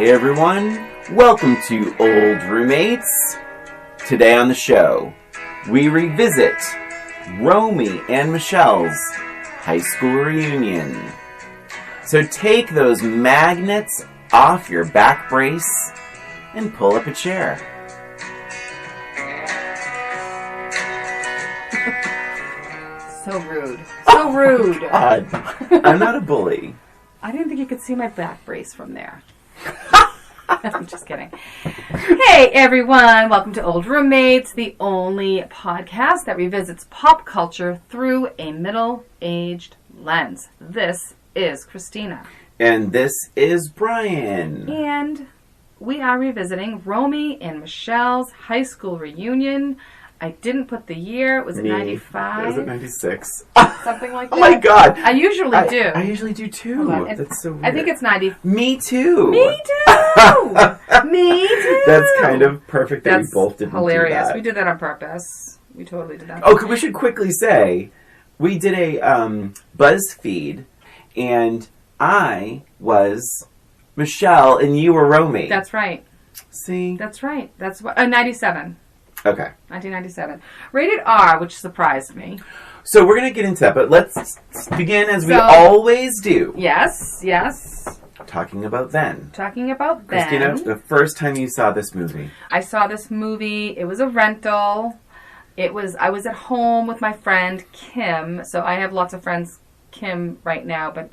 Hey everyone, welcome to Old Roommates. Today on the show, we revisit Romy and Michele's high school reunion. So take those magnets off your back brace and pull up a chair. So rude. So rude. God, I'm not a bully. I didn't think you could see my back brace from there. I'm just kidding. Hey everyone, welcome to Old Roommates, the only podcast that revisits pop culture through a middle-aged lens. This is Christina. And this is Brian. And we are revisiting Romy and Michele's high school reunion. I didn't put the year. Was it 95? Was it 96? Something like that. Oh my God. I usually do. I usually do too. That's so weird. I think it's 90. Me too. Me too. Me too. That's kind of perfect that we both didn't hilarious. do that. We did that on purpose. We totally did that. Oh, we should quickly say we did a BuzzFeed, and I was Michele and you were Romy. That's right. See? That's right. That's what 97. Okay. 1997. Rated R, which surprised me. So we're going to get into that, but let's begin as we always do. Yes. Talking about then. Talking about then. Christina, the first time you saw this movie. I saw this movie. It was a rental. I was at home with my friend Kim. So I have lots of friends Kim right now, but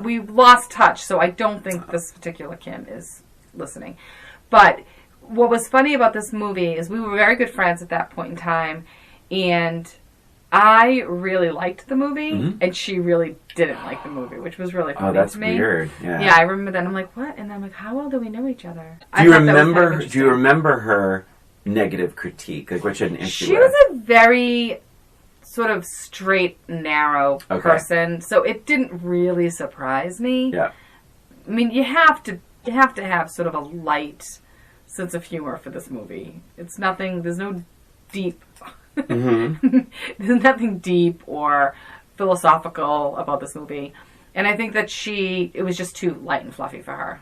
we've lost touch, so I don't think this particular Kim is listening. But what was funny about this movie is we were very good friends at that point in time, and I really liked the movie, and she really didn't like the movie, which was really funny to me. Oh, that's weird. Yeah, I remember that. I'm like, what? And I'm like, how well do we know each other? Do you remember her negative critique? Like, what she had an issue with? She was a very sort of straight, narrow person, so it didn't really surprise me. Yeah. I mean, you have to have sort of a light sense of humor for this movie. It's nothing. There's no deep. There's nothing deep or philosophical about this movie, and I think that it was just too light and fluffy for her.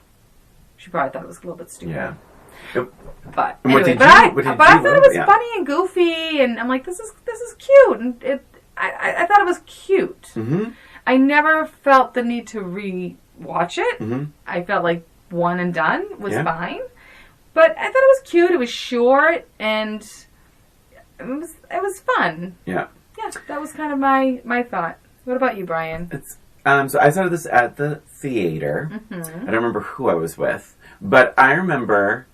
She probably thought it was a little bit stupid. Yeah. But anyway, I thought it was funny and goofy, and I'm like, this is cute, and I thought it was cute. Mm-hmm. I never felt the need to re-watch it. Mm-hmm. I felt like one and done was fine. But I thought it was cute. It was short, and it was fun. Yeah. Yeah, that was kind of my thought. What about you, Brian? So I saw this at the theater. Mm-hmm. I don't remember who I was with, but I remember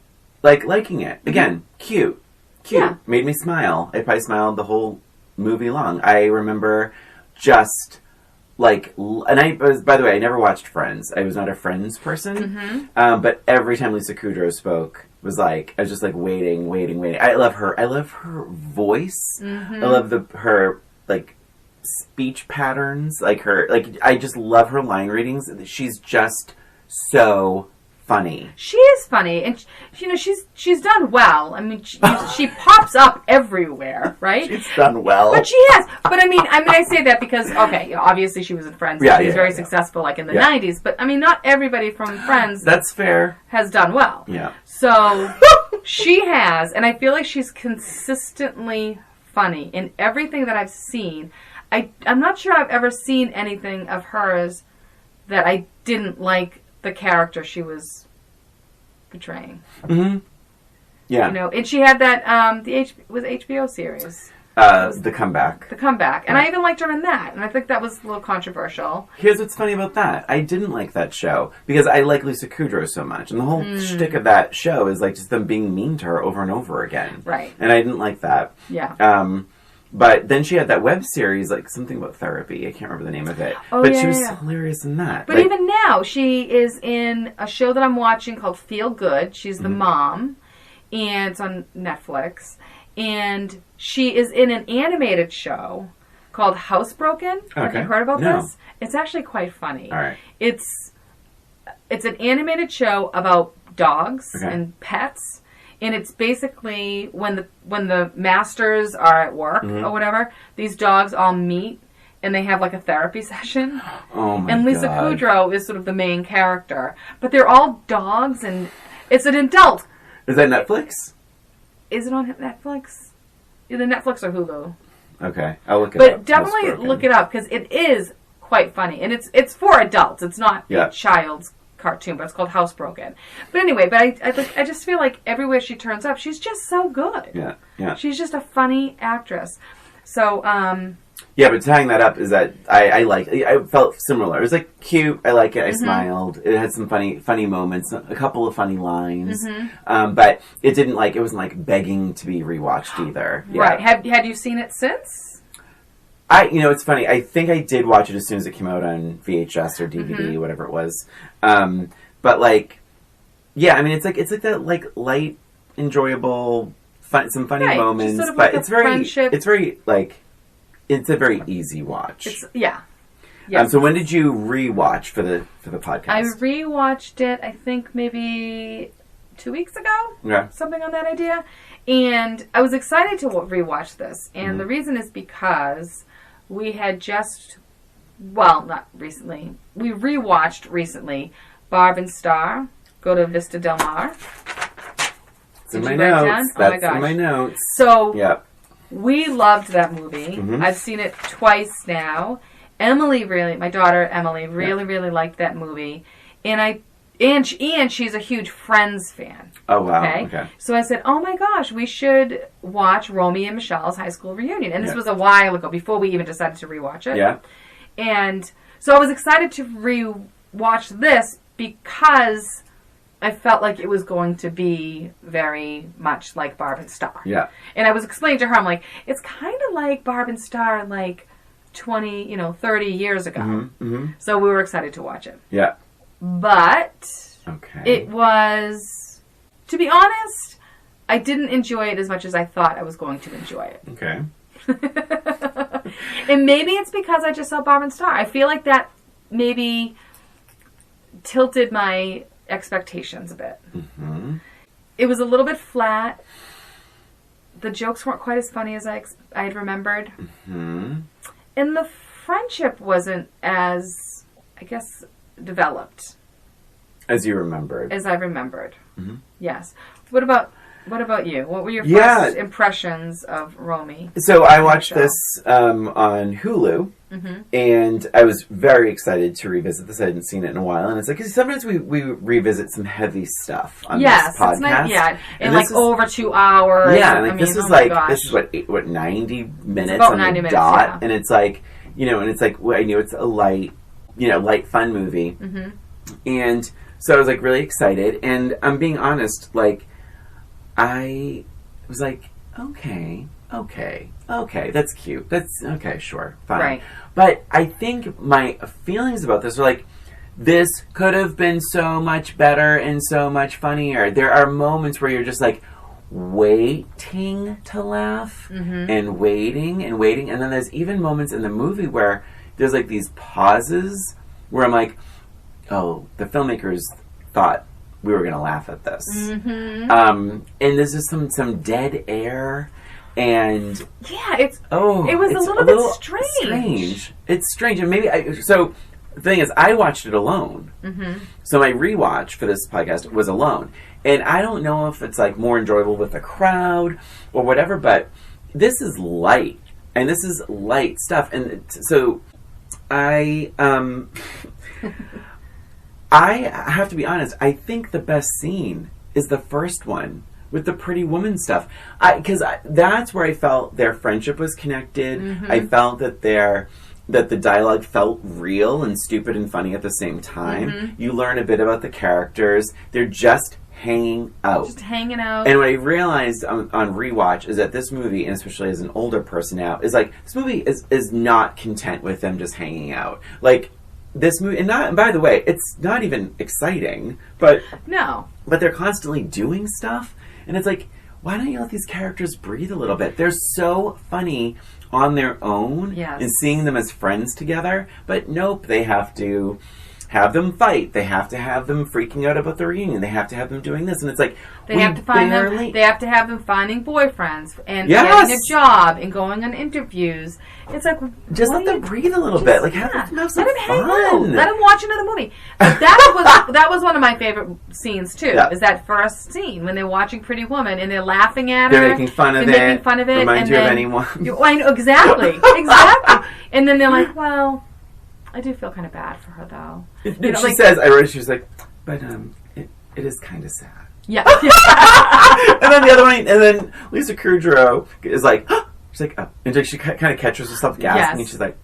liking it. Again, cute. Yeah. Made me smile. I probably smiled the whole movie long. I remember just by the way, I never watched Friends. I was not a Friends person. Mm-hmm. But every time Lisa Kudrow spoke, I was just waiting. I love her. I love her voice. Mm-hmm. I love her speech patterns. I just love her line readings. She's just so funny. She is funny, and she's done well. I mean, she pops up everywhere, right? She's done well, but she has. But I mean, I say that because obviously she was in Friends. Yeah, she's very successful, in the '90s. But I mean, not everybody from Friends. That's fair. Has done well. Yeah. So she has, and I feel like she's consistently funny in everything that I've seen. I'm not sure I've ever seen anything of hers that I didn't like the character she was portraying. Mm-hmm. Yeah. And she had that, was HBO series. The Comeback. The Comeback. And I even liked her in that. And I think that was a little controversial. Here's what's funny about that. I didn't like that show because I like Lisa Kudrow so much. And the whole shtick of that show is just them being mean to her over and over again. Right. And I didn't like that. Yeah. But then she had that web series, something about therapy. I can't remember the name of it. Oh, but she was hilarious in that. But even now, she is in a show that I'm watching called Feel Good. She's the mom. And it's on Netflix. And she is in an animated show called Housebroken. Okay. Have you heard about this? It's actually quite funny. All right. It's an animated show about dogs and pets. And it's basically when the masters are at work or whatever, these dogs all meet and they have like a therapy session. Oh my god. And Lisa Kudrow is sort of the main character. But they're all dogs, and it's an adult. Is that Netflix? Is it on Netflix? Either Netflix or Hulu. Okay, I'll look it up. But definitely look it up, because it is quite funny. And it's for adults. It's not a child's cartoon, but it's called Housebroken. But anyway, I just feel like everywhere she turns up, she's just so good. Yeah, yeah. She's just a funny actress. So, yeah, but tying that up is that I felt similar. It was like cute. I like it. I smiled. It had some funny moments, a couple of funny lines. But it wasn't like begging to be rewatched either. Yeah. Right. Had you seen it since? It's funny. I think I did watch it as soon as it came out on VHS or DVD, whatever it was. But like, yeah, I mean, it's like that like light, enjoyable, some funny moments, sort of but like it's very, friendship. it's very like, it's a very easy watch. Yeah. So when did you rewatch for the podcast? I rewatched it, I think maybe 2 weeks ago. Yeah. Something on that idea. And I was excited to rewatch this. And the reason is because we had not recently, we rewatched recently Barb and Star, Go to Vista Del Mar. It's in my notes. That's in my notes. So, we loved that movie. I've seen it twice now. My daughter Emily, really liked that movie. And she's a huge Friends fan. Oh, wow. Okay. So I said, oh my gosh, we should watch Romy and Michele's high school reunion. And this was a while ago, before we even decided to rewatch it. Yeah. And so I was excited to rewatch this because I felt like it was going to be very much like Barb and Star. Yeah. And I was explaining to her, I'm like, it's kind of like Barb and Star like 20, 30 years ago. So we were excited to watch it. Yeah. But it was, to be honest, I didn't enjoy it as much as I thought I was going to enjoy it. Okay. And maybe it's because I just saw Barb and Star. I feel like that maybe tilted my expectations a bit. It was a little bit flat. The jokes weren't quite as funny as I had remembered. And the friendship wasn't as, I guess, developed. As you remembered. As I remembered. Yes. What about you? What were your first impressions of Romy? So I watched this on Hulu, and I was very excited to revisit this. I hadn't seen it in a while, and it's like, 'cause sometimes we revisit some heavy stuff on this podcast. It's nice, and like over 2 hours. Yeah, and like, this is what 90 minutes on 90 the minutes, dot, and it's like, and it's like, I knew it's a light fun movie, and so I was like really excited, and I'm being honest, like, I was like, okay, that's cute. That's okay, sure, fine. Right. But I think my feelings about this are like, this could have been so much better and so much funnier. There are moments where you're just like waiting to laugh and waiting. And then there's even moments in the movie where there's like these pauses where I'm like, oh, the filmmakers thought we were going to laugh at this. And there's just some dead air, and it was a little bit strange. It's strange, and maybe so the thing is, I watched it alone. So my rewatch for this podcast was alone, and I don't know if it's like more enjoyable with a crowd or whatever, but this is light, and this is light stuff, and so I have to be honest, I think the best scene is the first one with the pretty woman stuff. Because that's where I felt their friendship was connected. I felt that the dialogue felt real and stupid and funny at the same time. You learn a bit about the characters. They're just hanging out. Just hanging out. And what I realized on rewatch is that this movie, and especially as an older person now, is like, this movie is not content with them just hanging out. Like, this movie, and by the way, it's not even exciting, but they're constantly doing stuff, and it's like, why don't you let these characters breathe a little bit? They're so funny on their own, and seeing them as friends together, but nope, they have to have them fight. They have to have them freaking out about the reunion. They have to have them doing this. And it's like, They have to have them finding boyfriends and getting a job and going on interviews. It's like, just let them breathe a little bit. Like, have them have some fun. Let them watch another movie. But that was one of my favorite scenes too. Yeah. Is that first scene when they're watching Pretty Woman and they're laughing at her. They're making fun of it. Remind you of anyone. I know, exactly. And then they're like, well, I do feel kind of bad for her though. She says, I wrote it, she was like, but it is kind of sad. Yeah. And then the other one, and then Lisa Kudrow is like, she's like, oh. And she kind of catches herself gasping, and she's like,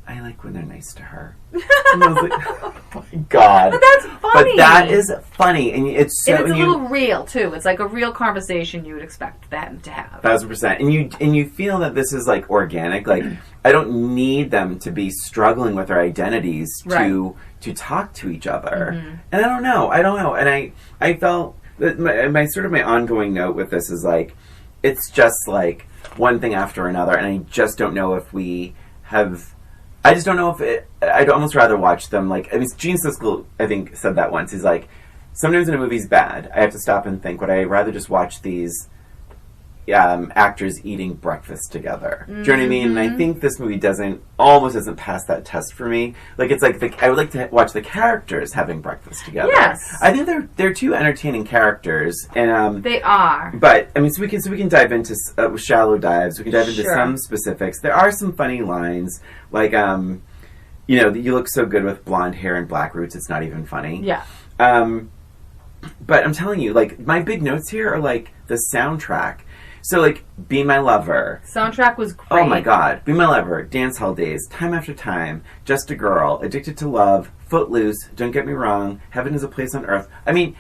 I like when they're nice to her. And I was like, oh my God. But that's funny. But that is funny. And it's so... And it's a little real, too. It's like a real conversation you would expect them to have. 1,000%. And you feel that this is, like, organic. Like, I don't need them to be struggling with their identities to talk to each other. Mm-hmm. And I don't know. And I felt... that my sort of my ongoing note with this is, like, it's just, like, one thing after another. And I just don't know if we have... I just don't know if it... I'd almost rather watch them, like... I mean, Gene Siskel, I think, said that once. He's like, sometimes when a movie's bad, I have to stop and think, would I rather just watch these actors eating breakfast together? Mm-hmm. Do you know what I mean? And I think this movie almost doesn't pass that test for me. Like, it's like, I would like to watch the characters having breakfast together. Yes. I think they're two entertaining characters. And they are. But, I mean, so we can dive into shallow dives. We can dive into some specifics. There are some funny lines. Like, you know, you look so good with blonde hair and black roots, it's not even funny. Yeah. But I'm telling you, like, my big notes here are, like, the soundtrack. So, like, Be My Lover. Soundtrack was great. Oh, my God. Be My Lover, Dance Hall Days, Time After Time, Just a Girl, Addicted to Love, Footloose, Don't Get Me Wrong, Heaven is a Place on Earth. I mean,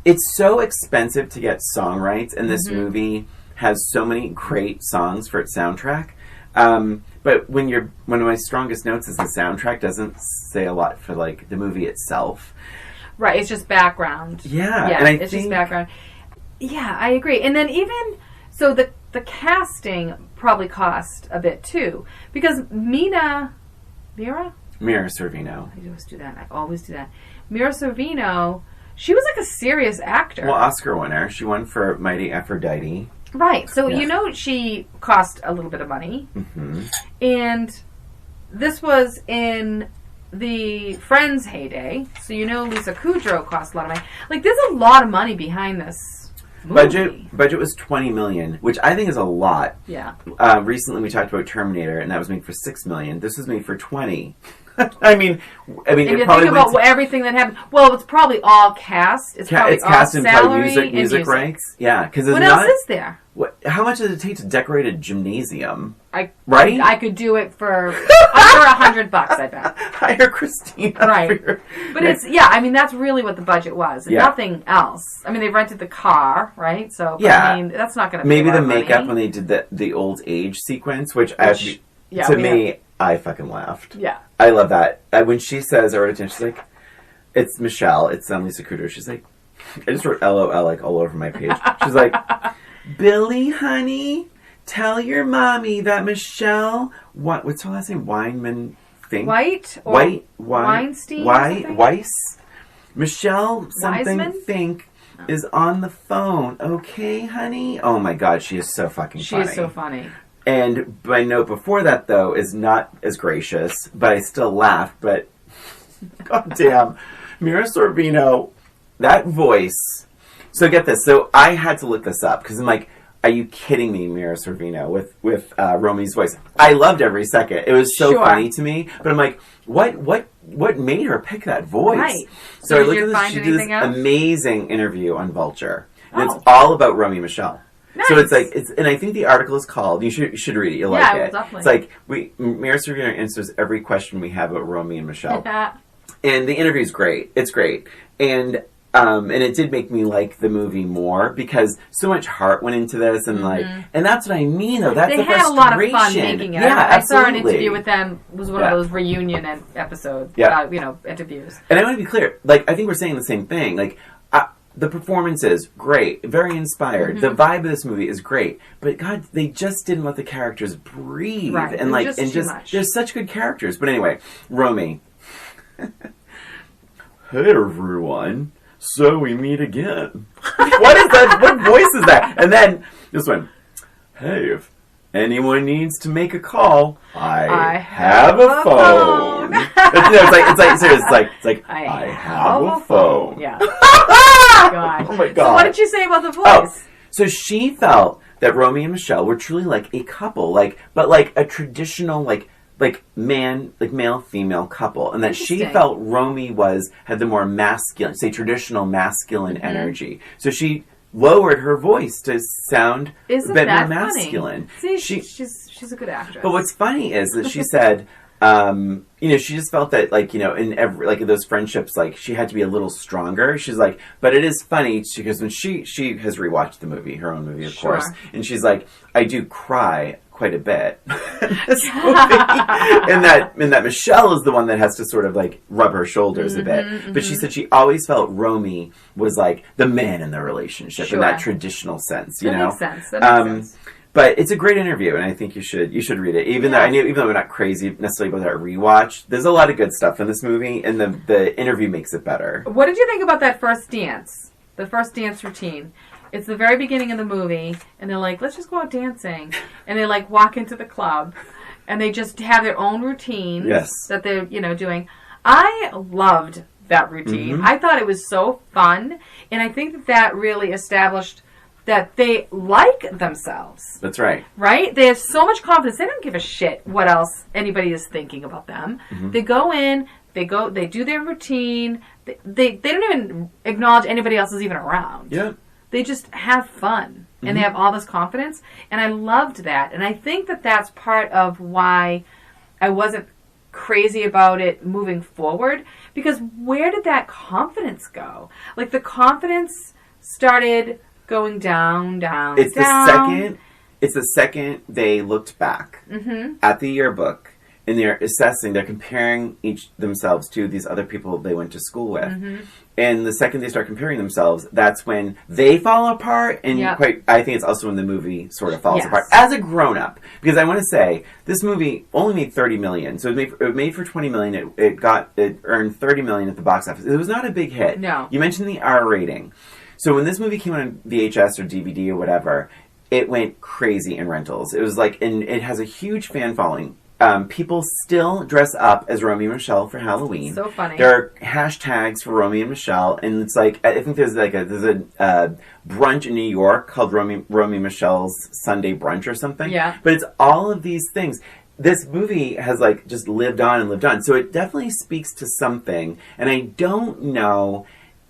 it's so expensive to get song rights, and this movie has so many great songs for its soundtrack. But one of my strongest notes is the soundtrack doesn't say a lot for, like, the movie itself. Right, it's just background. Yeah. Yeah, and it's just background. Yeah, I agree. And then even... So the casting probably cost a bit, too. Because Mira Sorvino. I always do that. Mira Sorvino, she was like a serious actor. Well, Oscar winner. She won for Mighty Aphrodite. Right. So, you know, she cost a little bit of money. Mm-hmm. And this was in the Friends heyday. So, you know, Lisa Kudrow cost a lot of money. Like, there's a lot of money behind this movie. Budget was $20 million, which I think is a lot. Yeah. Recently we talked about Terminator, and that was made for $6 million. This was made for $20. I mean, and you think about everything that happened. Well, it's probably all cast. It's probably all cast and salary music rights. Yeah, because what else is there? How much does it take to decorate a gymnasium? Right? I could do it for under $100, I bet. Hire Christina. Right. But it's, I mean, that's really what the budget was. And nothing else. I mean, they rented the car, right? So, I mean, that's not going to maybe the makeup when they did the old age sequence, which to me, I fucking laughed. Yeah. I love that. When she says, she's like, it's Michelle, it's Lisa Kudrow. She's like, I just wrote LOL like all over my page. She's like, Billy, honey, tell your mommy that Michelle, what's her last name? Weinman Fink? Weinstein? Weiss? Michelle something Wiseman? Fink is on the phone. Okay, honey? Oh my God, she is so fucking funny. She is so funny. And my note before that, though, is not as gracious, but I still laughed. But, goddamn, Mira Sorvino, that voice. So get this. So I had to look this up because I'm like, are you kidding me, Mira Sorvino, with Romy's voice? I loved every second. It was so funny to me. But I'm like, what made her pick that voice? Right. So I looked at this. She did this amazing interview on Vulture. And it's all about Romy and Michele. Nice. So it's like, and I think the article is called, you should read it, you'll like it. Definitely. It's like, Mira Sorvino answers every question we have about Romy and Michele. And the interview is great. It's great. And it did make me like the movie more because so much heart went into this and and that's what I mean though. That's the frustration. They had a lot of fun making it. Yeah, I saw an interview with them. It was one of those reunion episodes, interviews. And I want to be clear, like, I think we're saying the same thing. Like, the performance is great, very inspired. The vibe of this movie is great, but God, they just didn't let the characters breathe, and they're such good characters. But anyway, Romy, "Hey everyone, so we meet again." What is that? What voice is that? And then this one, "Hey, if anyone needs to make a call, I have a phone." It's like I have a phone. Yeah. God. Oh my God. So what did you say about the voice? Oh, so she felt that Romy and Michele were truly like a couple, but like a traditional male female couple, and that she felt Romy had the more masculine, say traditional masculine energy. So she lowered her voice to sound a bit more masculine. See, she's a good actress. But what's funny is that she said, she just felt that, in every, those friendships, she had to be a little stronger. She's like, but it is funny because when she has rewatched the movie, her own movie, of course, and she's like, I do cry quite a bit in this movie. and that Michele is the one that has to sort of rub her shoulders a bit. But she said she always felt Romy was like the man in the relationship in that traditional sense. That makes sense. That makes sense. But it's a great interview, and I think you should read it. Even though we're not crazy necessarily about our rewatch, there's a lot of good stuff in this movie, and the interview makes it better. What did you think about that first dance? The first dance routine. It's the very beginning of the movie, and they're like, let's just go out dancing. And they walk into the club, and they just have their own routines that they're, doing. I loved that routine. I thought it was so fun, and I think that really established that they like themselves. That's right. Right? They have so much confidence. They don't give a shit what else anybody is thinking about them. They go in, they do their routine. They don't even acknowledge anybody else is even around. Yeah. They just have fun, and they have all this confidence, and I loved that. And I think that that's part of why I wasn't crazy about it moving forward, because where did that confidence go? The confidence started going down. It's the second they looked back at the yearbook, and they're assessing, they're comparing themselves to these other people they went to school with. And the second they start comparing themselves, that's when they fall apart. And I think it's also when the movie sort of falls apart as a grown-up. Because I want to say, this movie only made $30 million. So it made for $20 million. It earned $30 million at the box office. It was not a big hit. No. You mentioned the R rating. So when this movie came out on VHS or DVD or whatever, it went crazy in rentals. It was and it has a huge fan following. People still dress up as Romy and Michele for Halloween. So funny. There are hashtags for Romy and Michele, and it's I think there's a brunch in New York called Romy and Michelle's Sunday Brunch or something. Yeah. But it's all of these things. This movie has just lived on and lived on. So it definitely speaks to something, and I don't know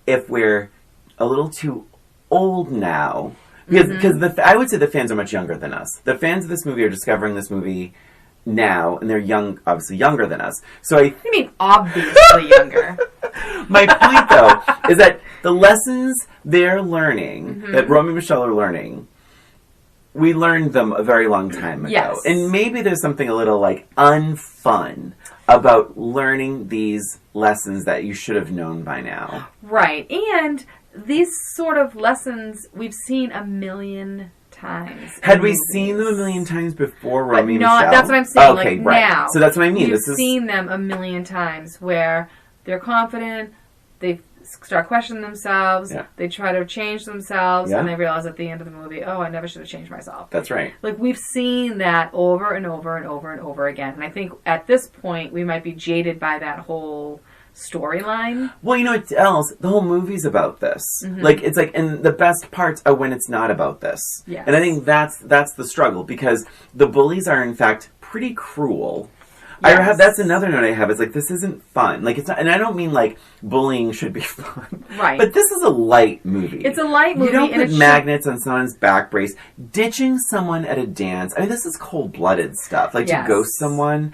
if we're a little too old now, because I would say the fans are much younger than us. The fans of this movie are discovering this movie now, and they're obviously younger than us. So You mean obviously younger? My point, though, is that the lessons they're learning, that Romy and Michele are learning, we learned them a very long time ago. Yes. And maybe there's something a little unfun about learning these lessons that you should have known by now. Right. And these sort of lessons we've seen a million times. Had we seen them a million times before Romy and Michele? That's what I'm saying. Okay, right. Now. So that's what I mean. You've seen them a million times where they're confident, they start questioning themselves, they try to change themselves, and they realize at the end of the movie, oh, I never should have changed myself. That's right. We've seen that over and over and over and over again. And I think at this point, we might be jaded by that whole storyline. Well, you know what else? The whole movie's about this. It's and the best parts are when it's not about this. Yes. And I think that's the struggle, because the bullies are in fact pretty cruel. Yes. That's another note I have. It's this isn't fun. It's not, and I don't mean bullying should be fun. Right. But this is a light movie. It's a light movie. You don't put magnets on someone's back brace. Ditching someone at a dance. I mean, this is cold-blooded stuff. To ghost someone.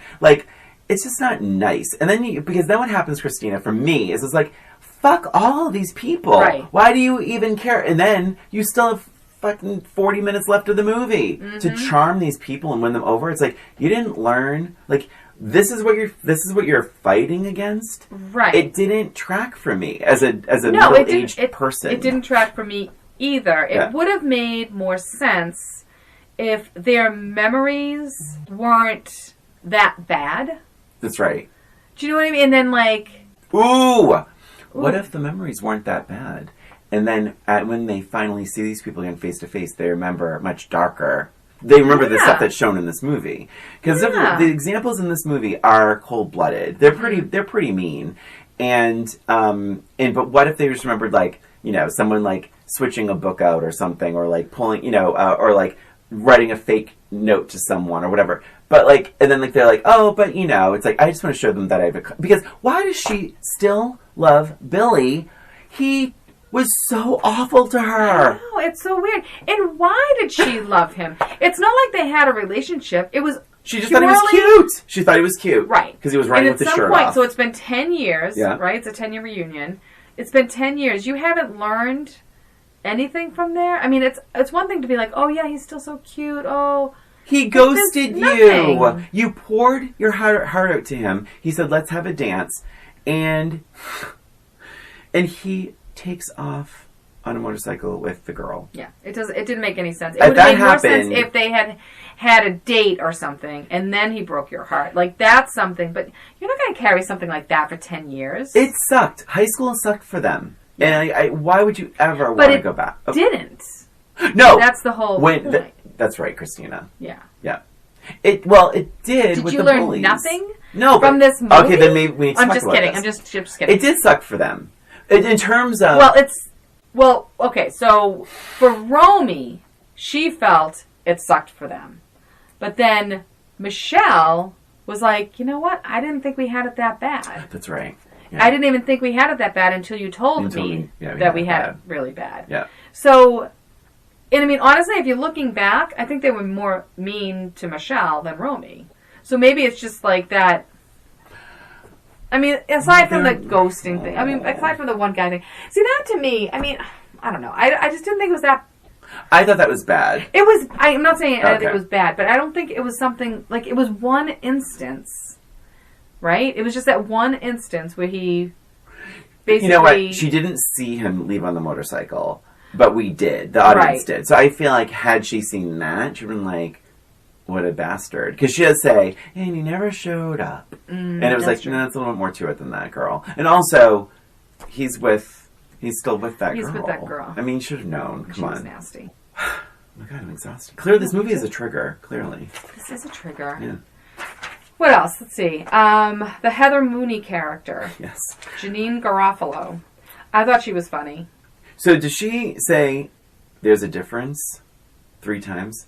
It's just not nice. And then because then what happens, Christina, for me, is fuck all of these people. Right. Why do you even care? And then you still have fucking 40 minutes left of the movie to charm these people and win them over. It's you didn't learn. This is what you're fighting against. Right. It didn't track for me as a middle-aged person. It didn't track for me either. It would have made more sense if their memories weren't that bad. That's right. Do you know what I mean? And then Ooh! what if the memories weren't that bad? And then when they finally see these people again face to face, they remember much darker. They remember the stuff that's shown in this movie. Because the examples in this movie are cold-blooded. They're pretty mean. But what if they just remembered, like, you know, someone, like, switching a book out or something, or, like, pulling, you know, or, like, writing a fake note to someone or whatever. But, like, and then, like, they're like, oh, but, you know, it's like, I just want to show them that I have a... Because why does she still love Billy? He was so awful to her. I know, it's so weird. And why did she love him? It's not like they had a relationship. It was She just thought he was cute. She thought he was cute. Right. Because he was running with his shirt off. So it's been 10 years, right? It's a 10-year reunion. It's been 10 years. You haven't learned anything from there? I mean, it's one thing to be like, oh, yeah, he's still so cute. Oh... He ghosted you. You poured your heart out to him. He said, let's have a dance. And he takes off on a motorcycle with the girl. Yeah, it didn't make any sense. It would have made more sense if they had a date or something, and then he broke your heart. Like, that's something. But you're not going to carry something like that for 10 years. It sucked. High school sucked for them. And why would you ever want to go back? But it didn't. No. That's the whole point. That's right, Christina. Yeah. Yeah. It did Did with you the learn bullies. nothing from this movie? Okay, then maybe we need to talk about kidding. this. I'm just kidding. It did suck for them. In terms of... okay, so for Romy, she felt it sucked for them. But then Michele was like, you know what? I didn't think we had it that bad. That's right. Yeah. I didn't even think we had it that bad until you told me that we had it really bad. Yeah. So... And I mean, honestly, if you're looking back, I think they were more mean to Michele than Romy. So maybe it's just like that. I mean, aside from the ghosting thing, I mean, aside from the one guy thing. See, that to me, I mean, I don't know. I just didn't think it was that. I thought that was bad. It was, I'm not saying I think it was bad, but I don't think it was something, like, it was one instance, right? It was just that one instance where he basically... You know what? She didn't see him leave on the motorcycle. But we did. The audience did. So I feel like had she seen that, she'd been like, what a bastard. Because she does say, and he never showed up. And it was like, no, it's a little bit more to it than that, girl. And also, he's still with that girl. He's with that girl. I mean, you should have known. Come on. She was nasty. Oh my God, I'm exhausted. Clearly, this movie is a trigger. Clearly. This is a trigger. Yeah. What else? Let's see. The Heather Mooney character. Yes. Janine Garofalo. I thought she was funny. So does she say there's a difference 3 times?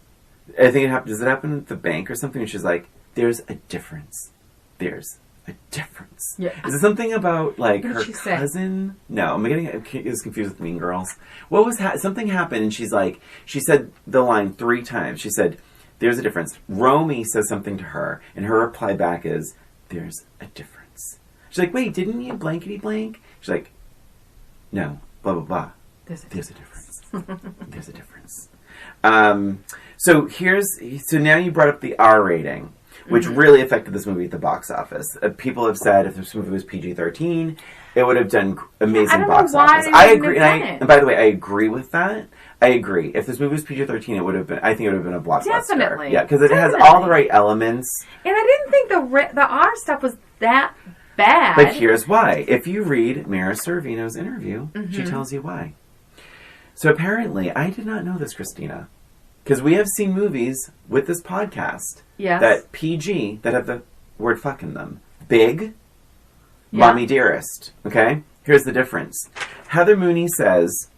I think it happens. Does it happen at the bank or something? And she's like, there's a difference. There's a difference. Yeah. Is it something about, like, her cousin? Say? No, I'm getting confused with Mean Girls. What was something happened and she's like, she said the line 3 times. She said, there's a difference. Romy says something to her and her reply back is, there's a difference. She's like, wait, didn't you blankety blank? She's like, no, blah, blah, blah. There's a difference. There's a difference. So now you brought up the R rating, which really affected this movie at the box office. People have said if this movie was PG-13, it would have done amazing box office. I agree. And by the way, I agree with that. I agree. If this movie was PG-13, it would have been. I think it would have been a blockbuster. Definitely. Yeah, because it has all the right elements. And I didn't think the R stuff was that bad. But here's why. If you read Mira Sorvino's interview, she tells you why. So apparently, I did not know this, Christina, because we have seen movies with this podcast that PG, that have the word fuck in them. Big, Mommy Dearest, okay? Here's the difference. Heather Mooney says,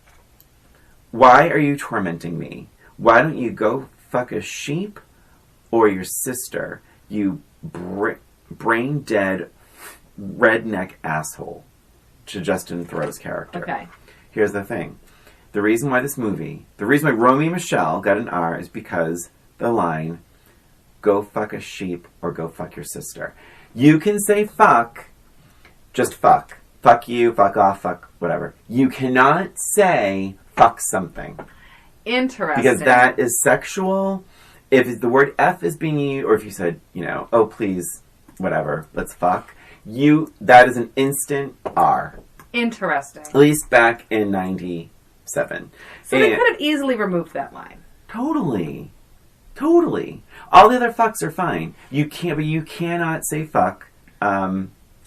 why are you tormenting me? Why don't you go fuck a sheep or your sister, you brain-dead redneck asshole, to Justin Theroux's character. Okay. Here's the thing. The reason why Romy and Michele got an R is because the line, go fuck a sheep or go fuck your sister. You can say fuck, just fuck. Fuck you, fuck off, fuck whatever. You cannot say fuck something. Interesting. Because that is sexual. If the word F is being used, or if you said, oh please, whatever, let's fuck, that is an instant R. Interesting. At least back in 97. So they could have easily removed that line. Totally. All the other fucks are fine. You cannot say fuck in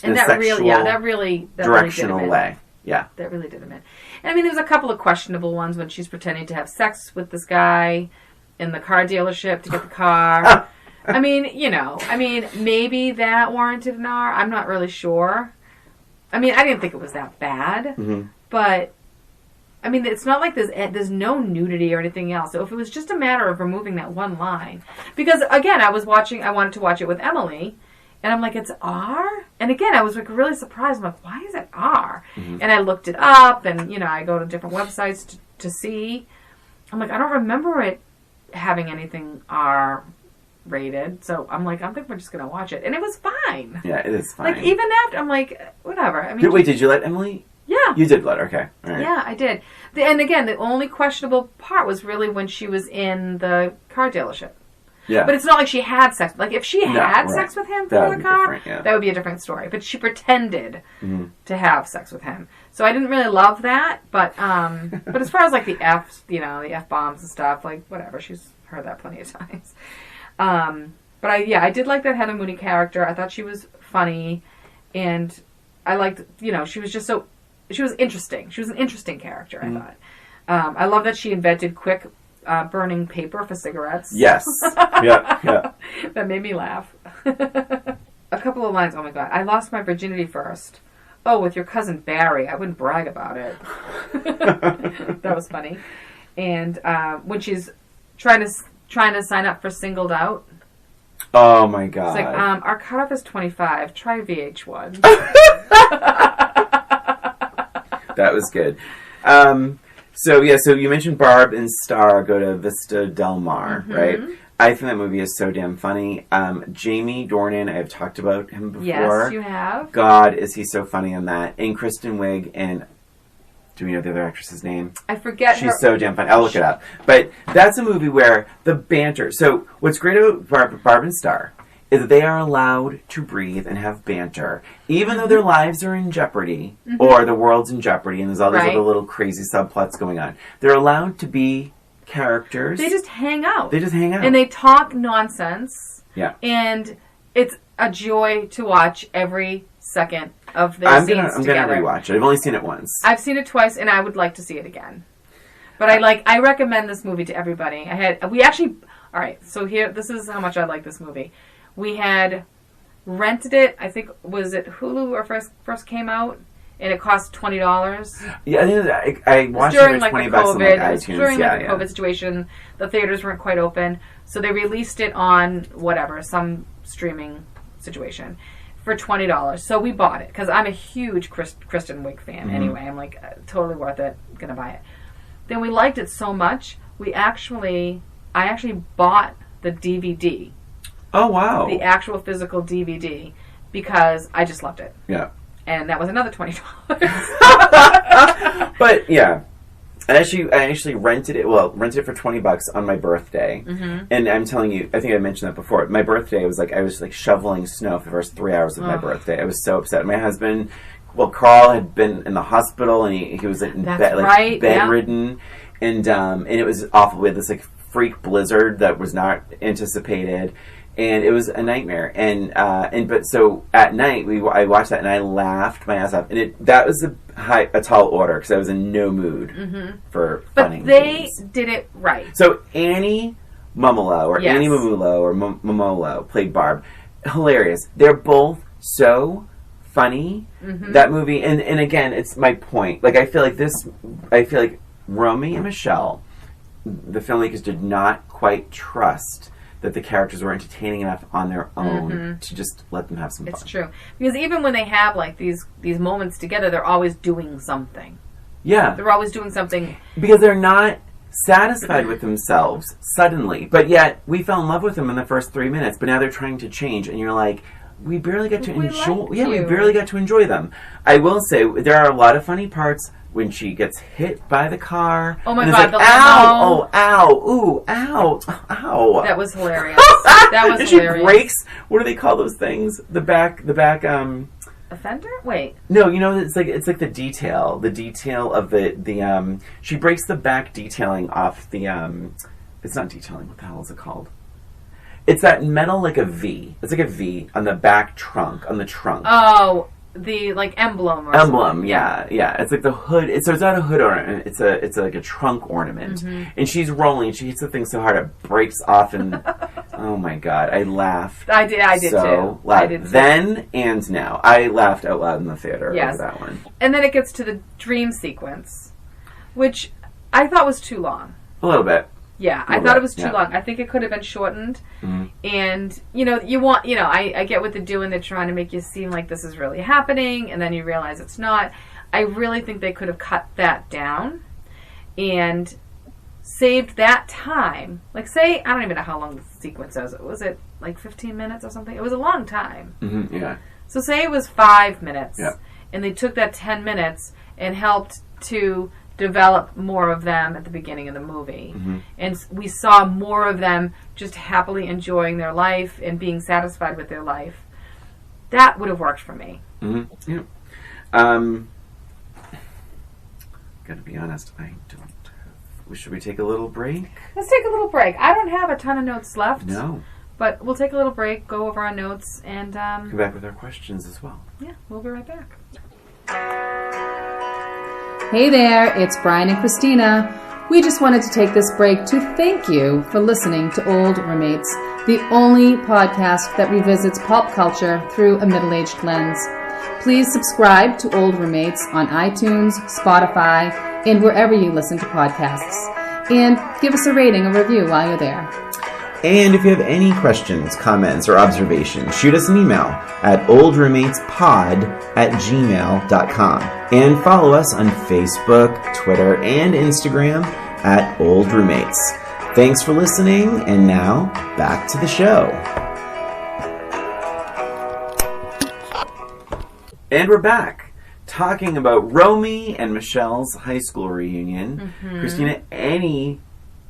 a sexual, that really directional did way. Yeah. That really did him in. And I mean, there's a couple of questionable ones when she's pretending to have sex with this guy in the car dealership to get the car. I mean, maybe that warranted an R. I'm not really sure. I mean, I didn't think it was that bad. But, I mean, it's not like there's no nudity or anything else. So if it was just a matter of removing that one line. Because, again, I wanted to watch it with Emily. And I'm like, it's R? And again, I was like really surprised. I'm like, why is it R? And I looked it up, and, I go to different websites to see. I'm like, I don't remember it having anything R rated. So I'm like, I think we're just going to watch it. And it was fine. Yeah, it is fine. Like, even after, I'm like, whatever. I mean, wait, did you let Emily? Yeah. You did let her, okay. All right. Yeah, I did. And again, the only questionable part was really when she was in the car dealership. Yeah. But it's not like she had sex. Like, if she had sex with him before the car, that would be a different story. But she pretended to have sex with him. So I didn't really love that. But but as far as, like, the F's, the F-bombs and stuff, like, whatever. She's heard that plenty of times. But I did like that Heather Mooney character. I thought she was funny. And I liked, she was just she was interesting. She was an interesting character, I thought. I love that she invented quick burning paper for cigarettes. Yes. Yeah. That made me laugh. A couple of lines. Oh my God. I lost my virginity first. Oh, with your cousin Barry. I wouldn't brag about it. That was funny. And when she's trying to sign up for Singled Out. Oh my God. It's like, our cutoff is 25. Try VH1. That was good. So you mentioned Barb and Star go to Vista Del Mar, right? I think that movie is so damn funny. Jamie Dornan, I have talked about him before. Yes, you have. God, is he so funny in that. And Kristen Wiig, and do we know the other actress's name? I forget. She's so damn funny. I'll look it up. But that's a movie where the banter... So what's great about Barb and Star is that they are allowed to breathe and have banter, even though their lives are in jeopardy, or the world's in jeopardy, and there's all these other little crazy subplots going on. They're allowed to be characters. They just hang out. And they talk nonsense. Yeah. And it's a joy to watch every second of their scenes together. I'm going to rewatch it. I've only seen it once. I've seen it twice, and I would like to see it again. But I recommend this movie to everybody. All right, so this is how much I like this movie. We had rented it, I think, was it Hulu or first came out? And it cost $20. Yeah, I watched it for $20 on iTunes. During the COVID situation, the theaters weren't quite open. So they released it on some streaming situation for $20. So we bought it because I'm a huge Kristen Wiig fan anyway. I'm like, totally worth it. Gonna buy it. Then we liked it so much, I actually bought the DVD. Oh, wow. The actual physical DVD because I just loved it. Yeah. And that was another $20. But yeah, I actually rented it for $20 on my birthday. And I'm telling you, I think I mentioned that before. My birthday was I was shoveling snow for the first 3 hours of my birthday. I was so upset. My husband, Carl had been in the hospital and he was in bed, bedridden, and it was awful. We had this freak blizzard that was not anticipated. And it was a nightmare. But so at night I watched that and I laughed my ass off. And that was a tall order because I was in no mood for funny. But they did it right. So Annie Mumolo or Annie Mamulo or Momolo played Barb. Hilarious. They're both so funny. That movie, and again, it's my point. I feel like Romy and Michele, the filmmakers did not quite trust that the characters were entertaining enough on their own to just let them have some fun. It's true. Because even when they have these moments together, they're always doing something. Yeah. They're always doing something. Because they're not satisfied with themselves suddenly. But yet, we fell in love with them in the first 3 minutes, but now they're trying to change. And you're like, we barely got to enjoy... we barely got to enjoy them. I will say, there are a lot of funny parts when she gets hit by the car. Oh my God, the limo. Ow, ow, ooh, ow, ow. That was hilarious. That was and hilarious. She breaks, what do they call those things? The back, A fender? Wait. No, it's like the detail of the she breaks the back detailing off the, it's not detailing, what the hell is it called? It's that metal like a V. It's like a V on the back trunk, on the trunk. Oh, the like emblem. Yeah. It's like the hood. So it's not a hood ornament. It's like a trunk ornament. And she's rolling. She hits the thing so hard it breaks off. And oh my god, I laughed. I did so too. Loud. I did too. Then and now, I laughed out loud in the theater over that one. And then it gets to the dream sequence, which I thought was too long. A little bit. Yeah, I thought it was too long. I think it could have been shortened. And, I get what they're doing. They're trying to make you seem like this is really happening, and then you realize it's not. I really think they could have cut that down and saved that time. Like, say, I don't even know how long the sequence was. Was it like 15 minutes or something? It was a long time. Yeah. So say it was 5 minutes, and they took that 10 minutes and helped to develop more of them at the beginning of the movie. And we saw more of them just happily enjoying their life and being satisfied with their life. That would have worked for me. Yeah. Gotta be honest, I don't have... Should we take a little break? Let's take a little break. I don't have a ton of notes left. No. But we'll take a little break, go over our notes, and... come back with our questions as well. Yeah, we'll be right back. Hey there, it's Brian and Christina. We just wanted to take this break to thank you for listening to Old Roommates, the only podcast that revisits pulp culture through a middle-aged lens. Please subscribe to Old Roommates on iTunes, Spotify, and wherever you listen to podcasts. And give us a rating or review while you're there. And if you have any questions, comments, or observations, shoot us an email at oldroommatespod@gmail.com. And follow us on Facebook, Twitter, and Instagram at Old Roommates. Thanks for listening, and now, back to the show. And we're back, talking about Romy and Michelle's high school reunion. Christina, any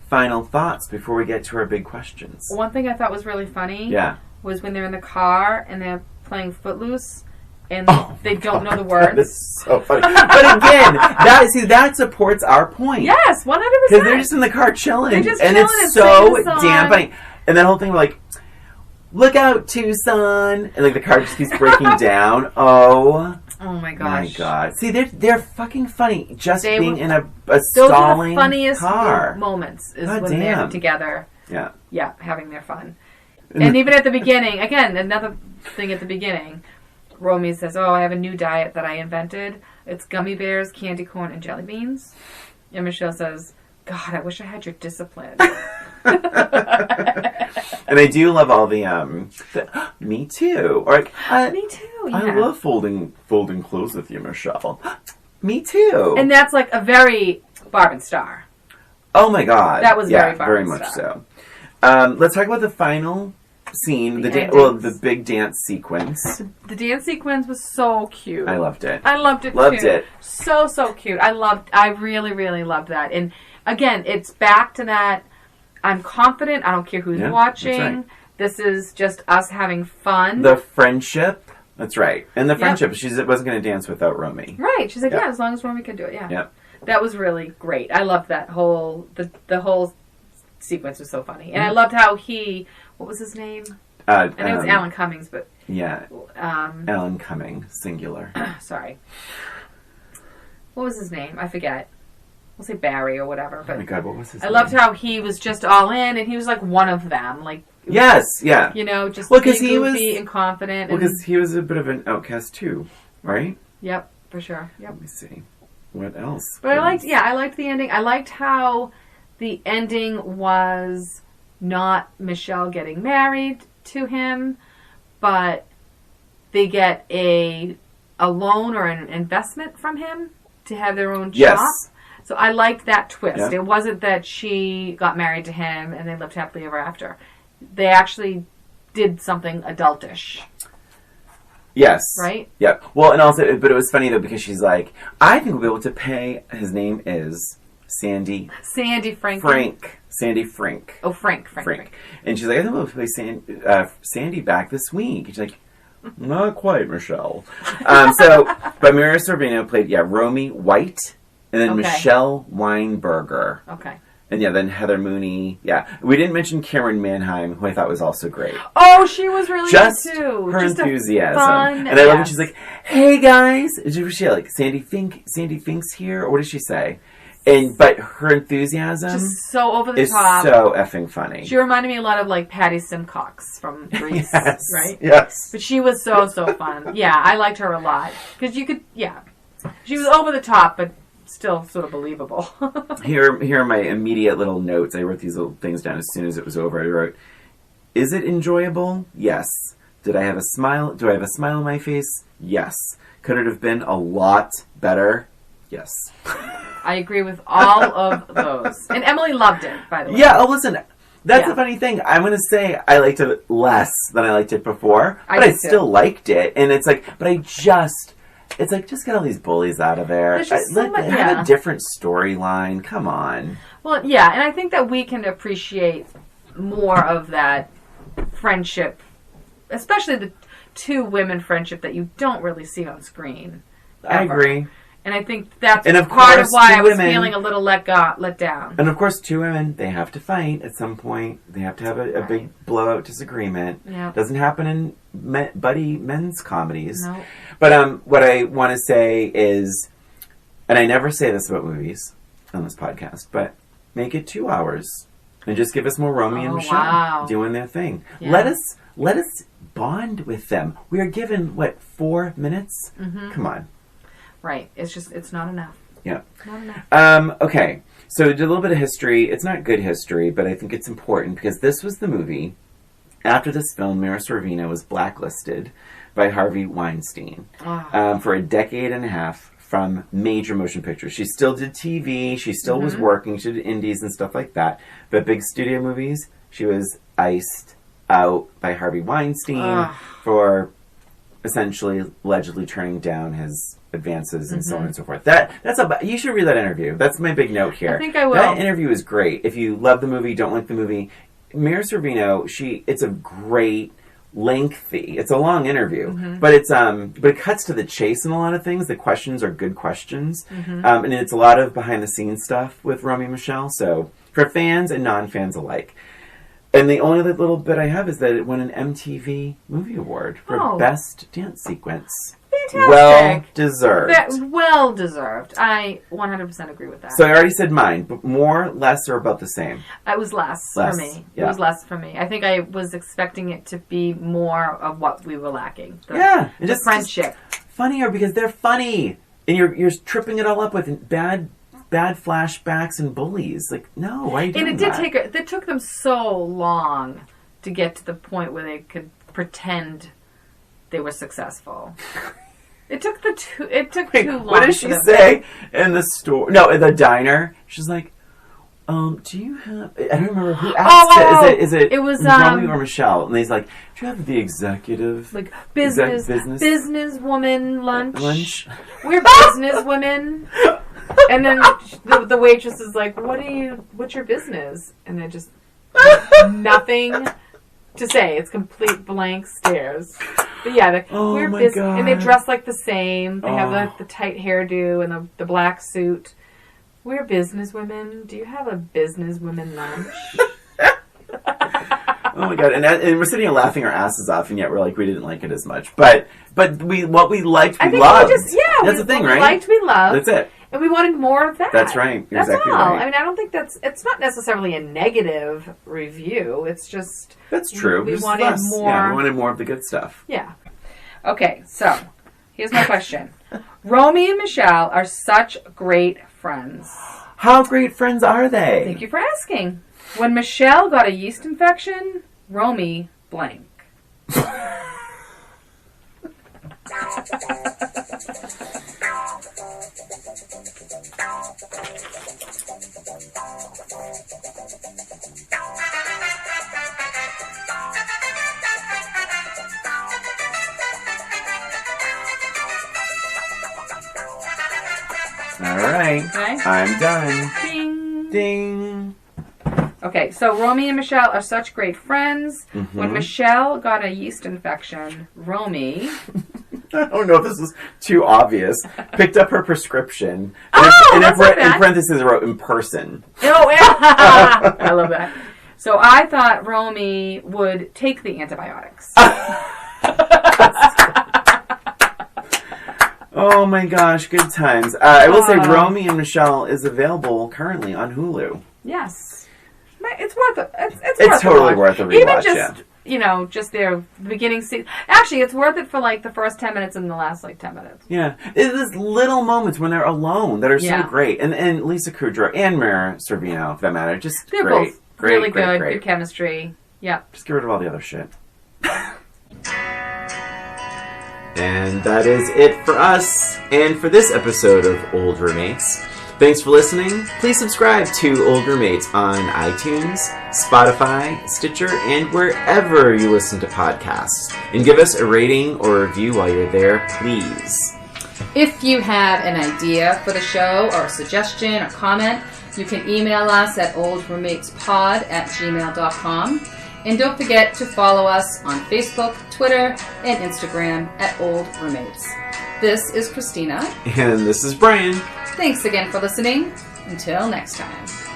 final thoughts before we get to our big questions? One thing I thought was really funny was when they're in the car and they're playing Footloose and they don't know the words. That is so funny. But again, that supports our point. Yes, 100%. Because they're just in the car chilling. They're just and chilling it's and so singing a song. damn funny. And that whole thing, we're like, look out, Tucson. And like the car just keeps breaking down. Oh my gosh. My God. See, they're fucking funny. Just being in a those stalling are the funniest car. moments is God when damn. they're together. Yeah. Yeah, having their fun. And even at the beginning, again, another thing at the beginning, Romy says, I have a new diet that I invented. It's gummy bears, candy corn, and jelly beans. And Michelle says, God, I wish I had your discipline. And I do love all the me too. Or like, me too, yeah. I love folding clothes with you, Michelle. Me too. And that's like a very Barb and Star. Oh my God. That was very Barb very and much Star. so. Let's talk about the final scene, the big dance sequence. The dance sequence was so cute. I loved it. I loved it Loved too. it. So cute. I really, really loved that. And again, it's back to that, I'm confident, I don't care who's watching. That's right. This is just us having fun. The friendship. That's right. And the friendship, she wasn't going to dance without Romy. Right. She's like, as long as Romy can do it, Yep. That was really great. I loved that whole, the whole sequence was so funny. And I loved how what was his name? I know it's Alan Cummings, but... Yeah. Alan Cumming, singular. Sorry. What was his name? I forget. We'll say Barry or whatever. But oh my God, what was his name? I loved how he was just all in, and he was like one of them. Like yes, yeah. You know, just being goofy and confident. Well, because he was a bit of an outcast too, right? Yep, for sure. Yep. Let me see. What else? But I liked the ending. I liked how the ending was not Michelle getting married to him, but they get a loan or an investment from him to have their own shop. Yes. So I liked that twist. Yeah. It wasn't that she got married to him and they lived happily ever after. They actually did something adultish. Yes. Right? Yep. Well, and also, but it was funny though because she's like, I think we'll be able to pay. His name is Sandy Frank. Sandy Frink. Oh, Frank. And she's like, I think we'll play Sandy back this week. And she's like, not quite, Michelle. But Mira Sorvino played, Romy White, and then Michelle Weinberger. Okay. And yeah, then Heather Mooney. Yeah. We didn't mention Cameron Manheim, who I thought was also great. Oh, she was really Just good too. Her Just enthusiasm. Fun, and I love when she's like, hey guys. Was she like, Sandy Fink's here? Or what did she say? But her enthusiasm just so over the is top. so effing funny. She reminded me a lot of like Patty Simcox from Grease, yes, right? Yes. But she was so fun. Yeah, I liked her a lot. Because she was over the top, but still sort of believable. Here are my immediate little notes. I wrote these little things down as soon as it was over. I wrote, is it enjoyable? Yes. Did I have a smile? Do I have a smile on my face? Yes. Could it have been a lot better? Yes. I agree with all of those. And Emily loved it, by the way. Yeah, listen, that's the funny thing. I'm going to say I liked it less than I liked it before, but I still liked it. And it's like, it's like, just get all these bullies out of there. There's just so much, have a different storyline. Come on. Well, yeah, and I think that we can appreciate more of that friendship, especially the two women friendship that you don't really see on screen. I agree. And I think that's of part of why I was women, feeling a little let down. And of course, two women, they have to fight at some point. They have to have a big blowout disagreement. Yeah. Doesn't happen in buddy men's comedies. No. But what I want to say is, and I never say this about movies on this podcast, but make it 2 hours and just give us more Romy and Michele doing their thing. Yeah. Let us bond with them. We are given 4 minutes? Mm-hmm. Come on. Right. It's not enough. Yeah. Not enough. Okay. So we did a little bit of history. It's not good history, but I think it's important because this was the movie. After this film, Mira Sorvino was blacklisted by Harvey Weinstein for a decade and a half from major motion pictures. She still did TV. She still was working. She did indies and stuff like that. But big studio movies, she was iced out by Harvey Weinstein for essentially allegedly turning down his advances and so on and so forth. You should read that interview. That's my big note here. I think I will. That interview is great. If you love the movie, don't like the movie, Mira Sorvino, it's a great, lengthy, it's a long interview, but it cuts to the chase in a lot of things. The questions are good questions, and it's a lot of behind the scenes stuff with Romy and Michele. So for fans and non-fans alike. And the only little bit I have is that it won an MTV Movie Award for Best Dance Sequence. Fantastic. Well deserved. Well deserved. I 100% agree with that. So I already said mine, but more, less, or about the same? It was less for me. Yeah. It was less for me. I think I was expecting it to be more of what we were lacking. The friendship. Just funnier because they're funny. And you're tripping it all up with bad flashbacks and bullies. Like, no, why are you doing that? And it took them so long to get to the point where they could pretend they were successible. It took too long. What does she say in the store? No, in the diner. She's like, do you have... I don't remember who asked it. Is it Romy or Michele? And he's like, do you have the executive... Like, businesswoman lunch? We're business women. And then the waitress is like, what's your business? And they're just nothing to say. It's complete blank stares. But yeah, we're business, and they dress like the same. They have the tight hairdo and the black suit. We're businesswomen. Do you have a businesswomen lunch? Oh my god! And we're sitting here laughing our asses off, and yet we're like, we didn't like it as much. But what we liked, we loved. That's the thing, right? We liked, we loved. That's it. And we wanted more of that. That's right. You're exactly all. right. I mean, I don't think it's not necessarily a negative review. It's just... That's true. We wanted more... Yeah, we wanted more of the good stuff. Yeah. Okay, so, here's my question. Romy and Michele are such great friends. How great friends are they? Thank you for asking. When Michele got a yeast infection, Romy blank. All right. Okay. I'm done. Ding. Ding. Okay, so Romy and Michele are such great friends. Mm-hmm. When Michele got a yeast infection, Romy I don't know if this is too obvious. Picked up her prescription. Oh, that's not in bad. parentheses, wrote in person. Oh, yeah. I love that. So I thought Romy would take the antibiotics. Oh my gosh, good times. I will say Romy and Michele is available currently on Hulu. Yes. It's worth it. It's totally worth a rewatch, Even just, just the beginning scene. Actually, it's worth it for like the first 10 minutes and the last like 10 minutes. Yeah. It's these little moments when they're alone that are so great. And Lisa Kudrow and Mira Sorvino, for that matter, just they're great. Both great, really great, good chemistry. Yeah. Just get rid of all the other shit. And that is it for us and for this episode of Old Roommates. Thanks for listening. Please subscribe to Old Roommates on iTunes, Spotify, Stitcher, and wherever you listen to podcasts. And give us a rating or review while you're there, please. If you have an idea for the show or a suggestion or comment, you can email us at oldroommatespod@gmail.com. And don't forget to follow us on Facebook, Twitter, and Instagram at Old Roommates. This is Christina. And this is Brian. Thanks again for listening. Until next time.